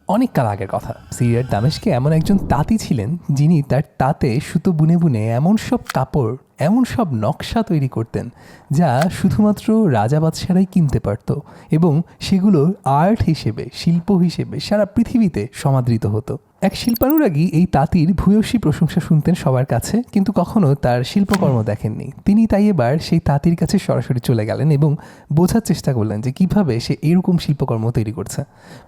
অনেক কাল আগের কথা। সিরিয়ার দামেস্কে এমন একজন তাঁতি ছিলেন যিনি তার তাঁতে সুতো বুনে বুনে এমন সব কাপড়, এমন সব নকশা তৈরি করতেন যা শুধুমাত্র রাজা বাদশারাই কিনতে পারত এবং সেগুলো আর্ট হিসেবে, শিল্প হিসেবে সারা পৃথিবীতে সমাদৃত হতো। এক শিল্পানুরাগী এই তাঁতির ভূয়সী প্রশংসা শুনতেন সবার কাছে, কিন্তু কখনো তার শিল্পকর্ম দেখেননি। তিনি তাই এবার সেই তাঁতির কাছে সরাসরি চলে গেলেন এবং বোঝার চেষ্টা করলেন যে কীভাবে সে এরকম শিল্পকর্ম তৈরি করছে।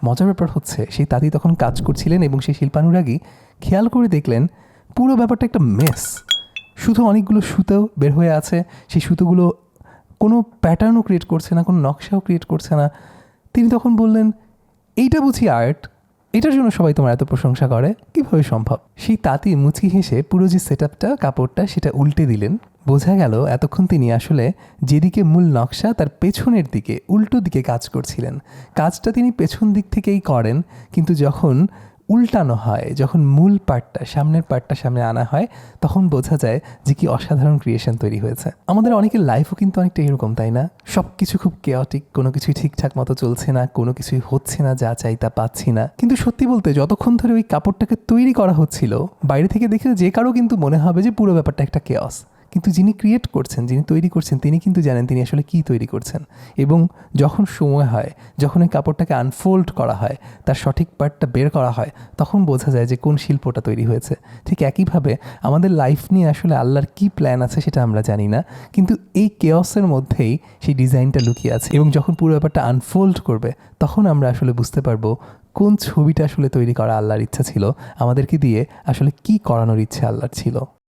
মজার ব্যাপার হচ্ছে, সেই তাঁতি তখন কাজ করছিলেন এবং সেই শিল্পানুরাগী খেয়াল করে দেখলেন পুরো ব্যাপারটা একটা মেস। শুধু অনেকগুলো সুতো বের হয়ে আছে, সেই সুতোগুলো কোনো প্যাটার্নও ক্রিয়েট করছে না, কোনো নকশাও ক্রিয়েট করছে না। তিনি তখন বললেন, এইটা বুঝি আর্ট, এটার জন্য সবাই তোমার এত প্রশংসা করে, কীভাবে সম্ভব? সেই তাঁতি মুচকি হেসে পুরো যে সেটআপটা, কাপড়টা, সেটা উল্টে দিলেন। বোঝা গেল এতক্ষণ তিনি আসলে যেদিকে মূল নকশা তার পেছনের দিকে, উল্টো দিকে কাজ করছিলেন। কাজটা তিনি পেছন দিক থেকেই করেন, কিন্তু যখন উল্টানো হয়, যখন মূল পার্টটা, সামনের পার্টটা সামনে আনা হয়, তখন বোঝা যায় যে কি অসাধারণ ক্রিয়েশন তৈরি হয়েছে। আমাদের অনেকের লাইফও কিন্তু অনেকটা এরকম, তাই না? সব কিছু খুব কেওটিক, কোনো কিছুই ঠিকঠাক মতো চলছে না, কোনো কিছুই হচ্ছে না, যা চাই তা পাচ্ছি না। কিন্তু সত্যি বলতে যতক্ষণ ধরে ওই কাপড়টাকে তৈরি করা হচ্ছিল, বাইরে থেকে দেখে যে কারো কিন্তু মনে হবে যে পুরো ব্যাপারটা একটা কেওস। কিন্তু যিনি ক্রিয়েট করছেন, যিনি তৈরি করছেন, তিনি কিন্তু জানেন তিনি আসলে কী তৈরি করছেন। এবং যখন সময় হয়, যখন এই কাপড়টাকে আনফোল্ড করা হয়, তার সঠিক পার্টটা বের করা হয়, তখন বোঝা যায় যে কোন শিল্পটা তৈরি হয়েছে। ঠিক একইভাবে আমাদের লাইফ নিয়ে আসলে আল্লাহর কী প্ল্যান আছে সেটা আমরা জানি না, কিন্তু এই কেওসের মধ্যেই সেই ডিজাইনটা লুকিয়ে আছে। এবং যখন পুরো ব্যাপারটা আনফোল্ড করবে, তখন আমরা আসলে বুঝতে পারবো কোন ছবিটা আসলে তৈরি করা আল্লাহর ইচ্ছা ছিল, আমাদেরকে দিয়ে আসলে কী করানোর ইচ্ছা আল্লাহর ছিল।